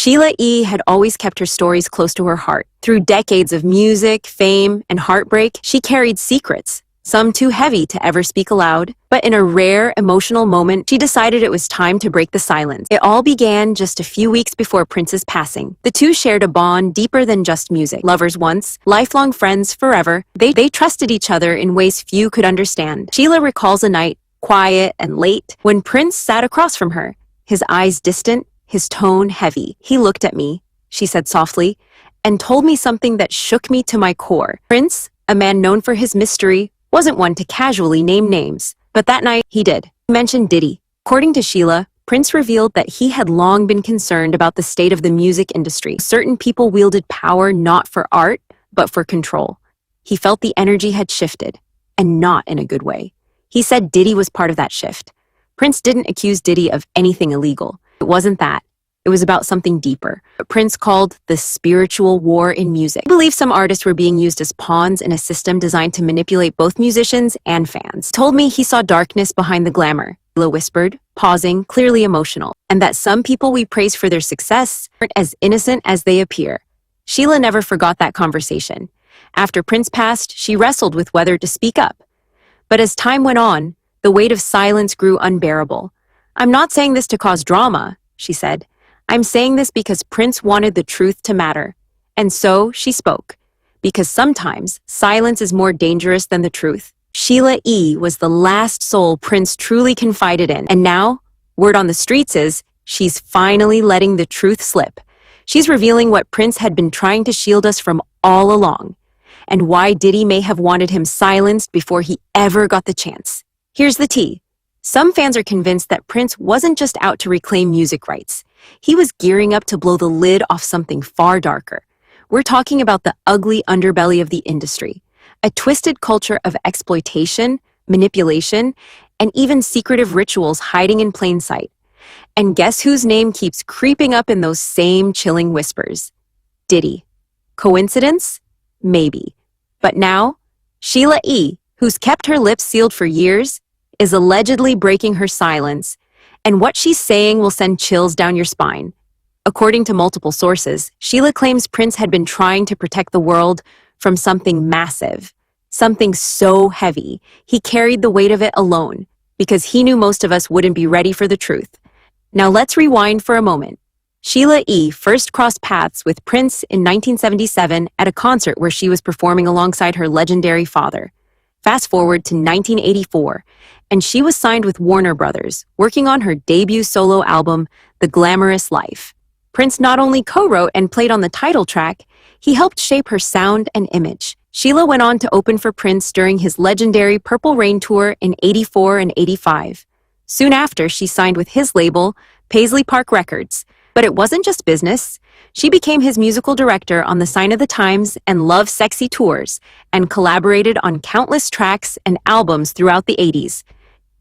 Sheila E. had always kept her stories close to her heart. Through decades of music, fame, and heartbreak, she carried secrets, some too heavy to ever speak aloud. But in a rare, emotional moment, she decided it was time to break the silence. It all began just a few weeks before Prince's passing. The two shared a bond deeper than just music. Lovers once, lifelong friends forever, they trusted each other in ways few could understand. Sheila recalls a night, quiet and late, when Prince sat across from her, his eyes distant, his tone heavy. "He looked at me," she said softly, "and told me something that shook me to my core." Prince, a man known for his mystery, wasn't one to casually name names, but that night he did. He mentioned Diddy. According to Sheila, Prince revealed that he had long been concerned about the state of the music industry. Certain people wielded power not for art, but for control. He felt the energy had shifted, and not in a good way. He said Diddy was part of that shift. Prince didn't accuse Diddy of anything illegal. It wasn't that. It was about something deeper. What Prince called the spiritual war in music. He believed some artists were being used as pawns in a system designed to manipulate both musicians and fans. He told me he saw darkness behind the glamour, Sheila whispered, pausing, clearly emotional, and that some people we praise for their success aren't as innocent as they appear. Sheila never forgot that conversation. After Prince passed, she wrestled with whether to speak up. But as time went on, the weight of silence grew unbearable. "I'm not saying this to cause drama," she said. "I'm saying this because Prince wanted the truth to matter." And so she spoke. Because sometimes silence is more dangerous than the truth. Sheila E. was the last soul Prince truly confided in. And now, word on the streets is, she's finally letting the truth slip. She's revealing what Prince had been trying to shield us from all along, and why Diddy may have wanted him silenced before he ever got the chance. Here's the tea. Some fans are convinced that Prince wasn't just out to reclaim music rights. He was gearing up to blow the lid off something far darker. We're talking about the ugly underbelly of the industry, a twisted culture of exploitation, manipulation, and even secretive rituals hiding in plain sight. And guess whose name keeps creeping up in those same chilling whispers? Diddy. Coincidence? Maybe. But now, Sheila E., who's kept her lips sealed for years, is allegedly breaking her silence, and what she's saying will send chills down your spine. According to multiple sources, Sheila claims Prince had been trying to protect the world from something massive, something so heavy, he carried the weight of it alone, because he knew most of us wouldn't be ready for the truth. Now let's rewind for a moment. Sheila E. first crossed paths with Prince in 1977 at a concert where she was performing alongside her legendary father. Fast forward to 1984, and she was signed with Warner Brothers, working on her debut solo album, The Glamorous Life. Prince not only co-wrote and played on the title track, he helped shape her sound and image. Sheila went on to open for Prince during his legendary Purple Rain tour in '84 and '85. Soon after, she signed with his label, Paisley Park Records. But it wasn't just business. She became his musical director on the Sign of the Times and Love Sexy tours, and collaborated on countless tracks and albums throughout the '80s.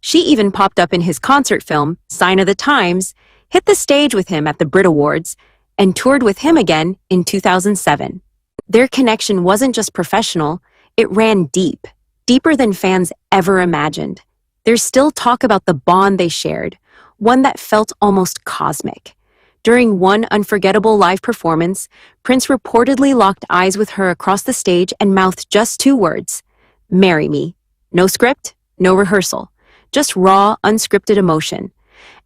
She even popped up in his concert film, Sign of the Times, hit the stage with him at the Brit Awards, and toured with him again in 2007. Their connection wasn't just professional, it ran deep, deeper than fans ever imagined. There's still talk about the bond they shared, one that felt almost cosmic. During one unforgettable live performance, Prince reportedly locked eyes with her across the stage and mouthed just two words: "Marry me." No script, no rehearsal, just raw, unscripted emotion.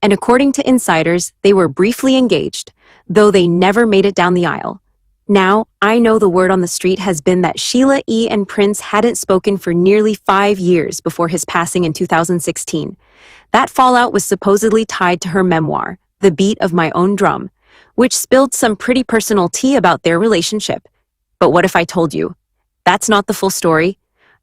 And according to insiders, they were briefly engaged, though they never made it down the aisle. Now, I know the word on the street has been that Sheila E. and Prince hadn't spoken for nearly 5 years before his passing in 2016. That fallout was supposedly tied to her memoir, The Beat of My Own Drum, which spilled some pretty personal tea about their relationship. But what if I told you? That's not the full story.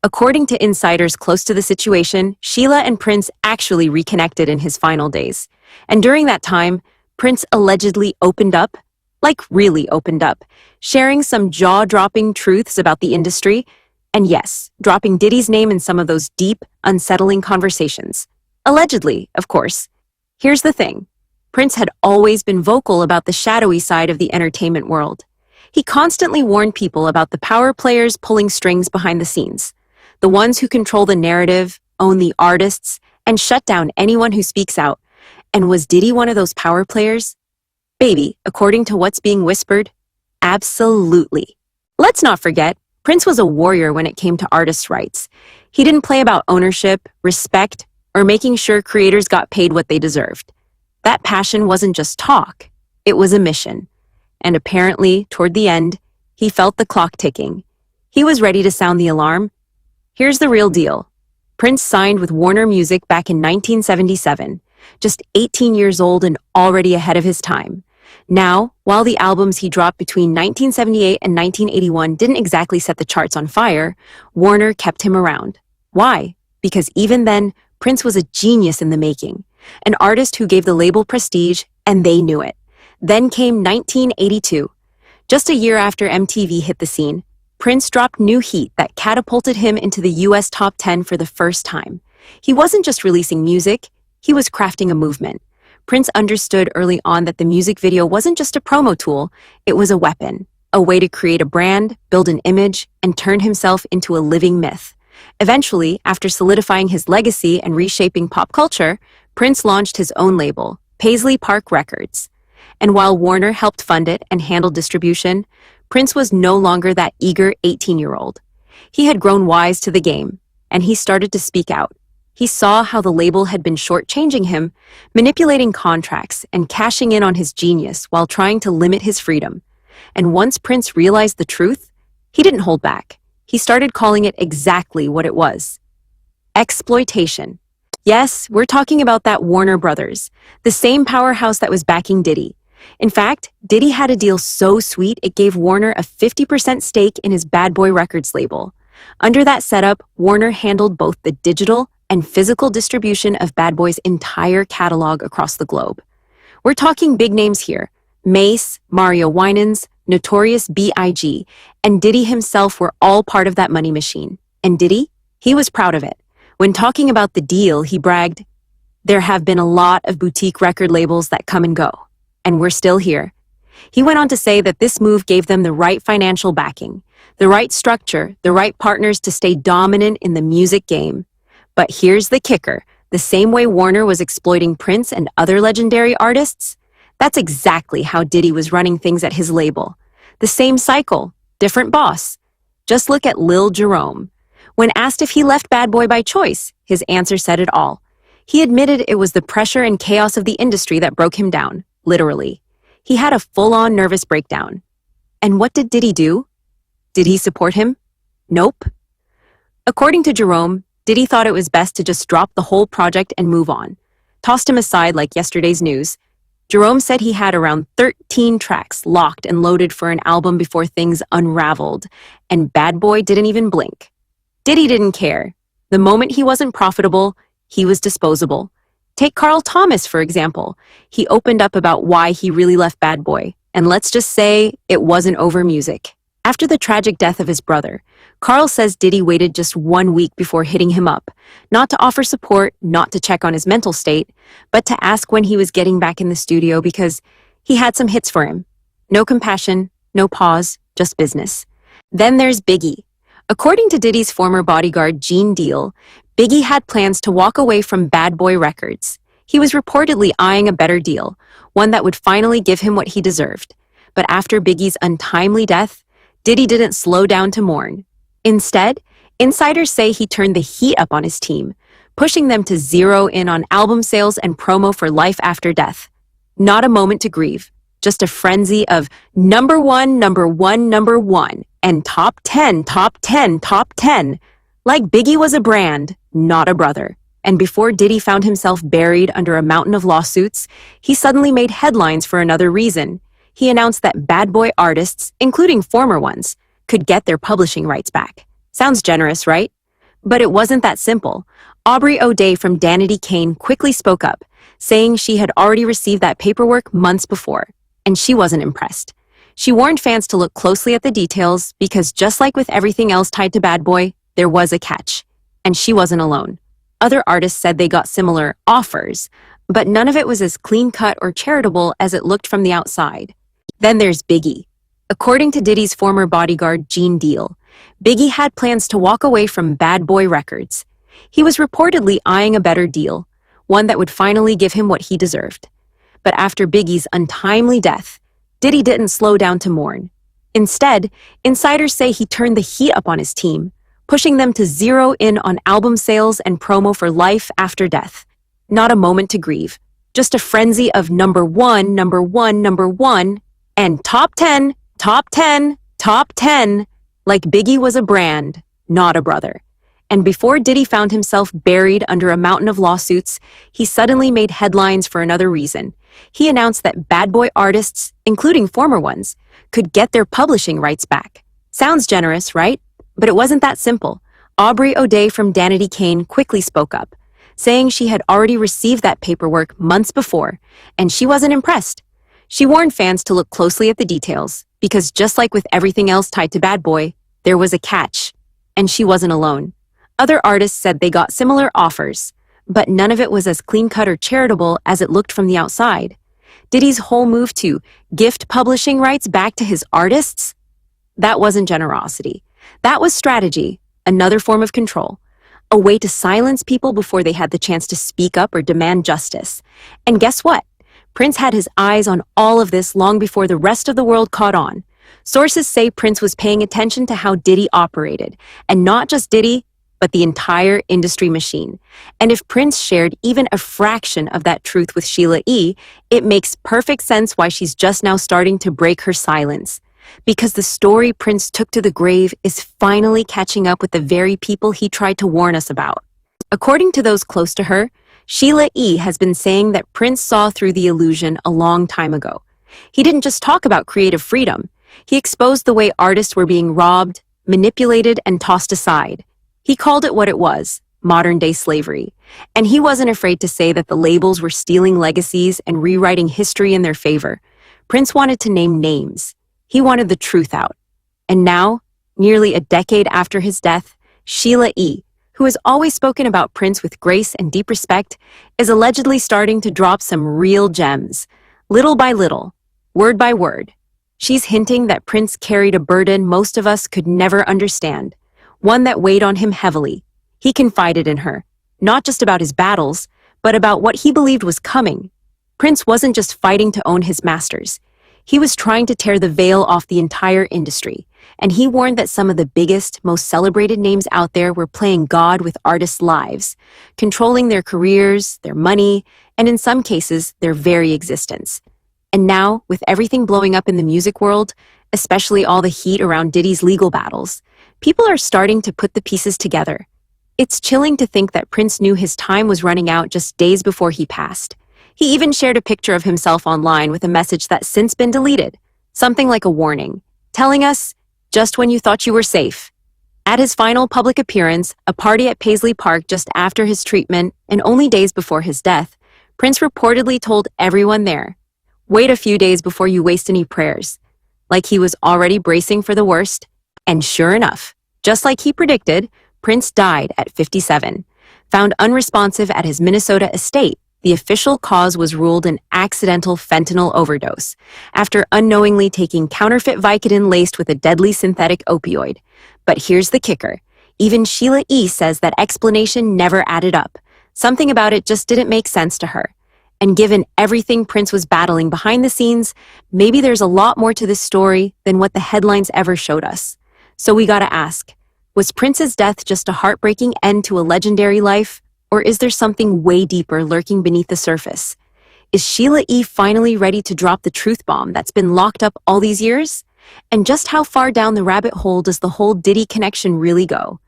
According to insiders close to the situation, Sheila and Prince actually reconnected in his final days. And during that time, Prince allegedly opened up, like really opened up, sharing some jaw-dropping truths about the industry, and yes, dropping Diddy's name in some of those deep, unsettling conversations. Allegedly, of course. Here's the thing. Prince had always been vocal about the shadowy side of the entertainment world. He constantly warned people about the power players pulling strings behind the scenes, the ones who control the narrative, own the artists, and shut down anyone who speaks out. And was Diddy one of those power players? Baby, according to what's being whispered, absolutely. Let's not forget, Prince was a warrior when it came to artists' rights. He didn't play about ownership, respect, or making sure creators got paid what they deserved. That passion wasn't just talk, it was a mission. And apparently, toward the end, he felt the clock ticking. He was ready to sound the alarm. Here's the real deal. Prince signed with Warner Music back in 1977, just 18 years old and already ahead of his time. Now, while the albums he dropped between 1978 and 1981 didn't exactly set the charts on fire, Warner kept him around. Why? Because even then, Prince was a genius in the making, an artist who gave the label prestige, and they knew it. Then came 1982. Just a year after MTV hit the scene, Prince dropped new heat that catapulted him into the US top 10 for the first time. He wasn't just releasing music, he was crafting a movement. Prince understood early on that the music video wasn't just a promo tool, it was a weapon, a way to create a brand, build an image, and turn himself into a living myth. Eventually, after solidifying his legacy and reshaping pop culture, Prince launched his own label, Paisley Park Records. And while Warner helped fund it and handled distribution, Prince was no longer that eager 18-year-old. He had grown wise to the game, and he started to speak out. He saw how the label had been shortchanging him, manipulating contracts and cashing in on his genius while trying to limit his freedom. And once Prince realized the truth, he didn't hold back. He started calling it exactly what it was: exploitation. Yes, we're talking about that Warner Brothers, the same powerhouse that was backing Diddy. In fact, Diddy had a deal so sweet it gave Warner a 50% stake in his Bad Boy Records label. Under that setup, Warner handled both the digital and physical distribution of Bad Boy's entire catalog across the globe. We're talking big names here. Mace, Mario Winans, Notorious B.I.G., and Diddy himself were all part of that money machine. And Diddy? He was proud of it. When talking about the deal, he bragged, "There have been a lot of boutique record labels that come and go, and we're still here." He went on to say that this move gave them the right financial backing, the right structure, the right partners to stay dominant in the music game. But here's the kicker. The same way Warner was exploiting Prince and other legendary artists, that's exactly how Diddy was running things at his label. The same cycle, different boss. Just look at Lil Jerome. When asked if he left Bad Boy by choice, his answer said it all. He admitted it was the pressure and chaos of the industry that broke him down, literally. He had a full-on nervous breakdown. And what did Diddy do? Did he support him? Nope. According to Jerome, Diddy thought it was best to just drop the whole project and move on. Tossed him aside like yesterday's news. Jerome said he had around 13 tracks locked and loaded for an album before things unraveled, and Bad Boy didn't even blink. Diddy didn't care. The moment he wasn't profitable, he was disposable. Take Carl Thomas, for example. He opened up about why he really left Bad Boy, and let's just say it wasn't over music. After the tragic death of his brother, Carl says Diddy waited just 1 week before hitting him up, not to offer support, not to check on his mental state, but to ask when he was getting back in the studio because he had some hits for him. No compassion, no pause, just business. Then there's Biggie. According to Diddy's former bodyguard, Gene Deal, Biggie had plans to walk away from Bad Boy Records. He was reportedly eyeing a better deal, one that would finally give him what he deserved. But after Biggie's untimely death, Diddy didn't slow down to mourn. Instead, insiders say he turned the heat up on his team, pushing them to zero in on album sales and promo for life after death. Not a moment to grieve, just a frenzy of number one, number one, number one, and top 10, top 10, top 10. Like Biggie was a brand, not a brother. And before Diddy found himself buried under a mountain of lawsuits, he suddenly made headlines for another reason. He announced that Bad Boy artists, including former ones, could get their publishing rights back. Sounds generous, right? But it wasn't that simple. Aubrey O'Day from Danity Kane quickly spoke up, saying she had already received that paperwork months before, and she wasn't impressed. She warned fans to look closely at the details because just like with everything else tied to Bad Boy, there was a catch. And she wasn't alone. Other artists said they got similar offers, but none of it was as clean-cut or charitable as it looked from the outside. Then there's Biggie. According to Diddy's former bodyguard, Gene Deal, Biggie had plans to walk away from Bad Boy Records. He was reportedly eyeing a better deal, one that would finally give him what he deserved. But after Biggie's untimely death, Diddy didn't slow down to mourn. Instead, insiders say he turned the heat up on his team, pushing them to zero in on album sales and promo for life after death. Not a moment to grieve, just a frenzy of number one, number one, number one, and top 10, top 10, top 10, like Biggie was a brand, not a brother. And before Diddy found himself buried under a mountain of lawsuits, he suddenly made headlines for another reason. He announced that bad boy artists, including former ones, could get their publishing rights back. Sounds generous, right? But it wasn't that simple. Aubrey O'Day from Danity Kane quickly spoke up, saying she had already received that paperwork months before, and she wasn't impressed. She warned fans to look closely at the details, because just like with everything else tied to Bad Boy, there was a catch, and she wasn't alone. Other artists said they got similar offers, but none of it was as clean-cut or charitable as it looked from the outside. Diddy's whole move to gift publishing rights back to his artists? That wasn't generosity. That was strategy, another form of control, a way to silence people before they had the chance to speak up or demand justice. And guess what? Prince had his eyes on all of this long before the rest of the world caught on. Sources say Prince was paying attention to how Diddy operated, and not just Diddy, but the entire industry machine. And if Prince shared even a fraction of that truth with Sheila E., it makes perfect sense why she's just now starting to break her silence. Because the story Prince took to the grave is finally catching up with the very people he tried to warn us about. According to those close to her, Sheila E. has been saying that Prince saw through the illusion a long time ago. He didn't just talk about creative freedom. He exposed the way artists were being robbed, manipulated, and tossed aside. He called it what it was, modern-day slavery. And he wasn't afraid to say that the labels were stealing legacies and rewriting history in their favor. Prince wanted to name names. He wanted the truth out. And now, nearly a decade after his death, Sheila E., who has always spoken about Prince with grace and deep respect, is allegedly starting to drop some real gems, little by little, word by word. She's hinting that Prince carried a burden most of us could never understand, one that weighed on him heavily. He confided in her, not just about his battles, but about what he believed was coming. Prince wasn't just fighting to own his masters. He was trying to tear the veil off the entire industry, and he warned that some of the biggest, most celebrated names out there were playing God with artists' lives, controlling their careers, their money, and in some cases, their very existence. And now, with everything blowing up in the music world, especially all the heat around Diddy's legal battles, people are starting to put the pieces together. It's chilling to think that Prince knew his time was running out just days before he passed. He even shared a picture of himself online with a message that's since been deleted, something like a warning, telling us, just when you thought you were safe. At his final public appearance, a party at Paisley Park just after his treatment and only days before his death, Prince reportedly told everyone there, "Wait a few days before you waste any prayers," like he was already bracing for the worst. And sure enough, just like he predicted, Prince died at 57. Found unresponsive at his Minnesota estate, the official cause was ruled an accidental fentanyl overdose, after unknowingly taking counterfeit Vicodin laced with a deadly synthetic opioid. But here's the kicker. Even Sheila E. says that explanation never added up. Something about it just didn't make sense to her. And given everything Prince was battling behind the scenes, maybe there's a lot more to this story than what the headlines ever showed us. So we gotta ask, was Prince's death just a heartbreaking end to a legendary life? Or is there something way deeper lurking beneath the surface? Is Sheila E. finally ready to drop the truth bomb that's been locked up all these years? And just how far down the rabbit hole does the whole Diddy connection really go?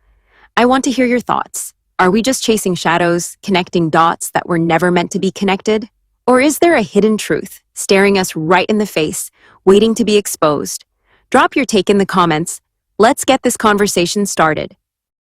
I want to hear your thoughts. Are we just chasing shadows, connecting dots that were never meant to be connected? Or is there a hidden truth staring us right in the face, waiting to be exposed? Drop your take in the comments. Let's get this conversation started.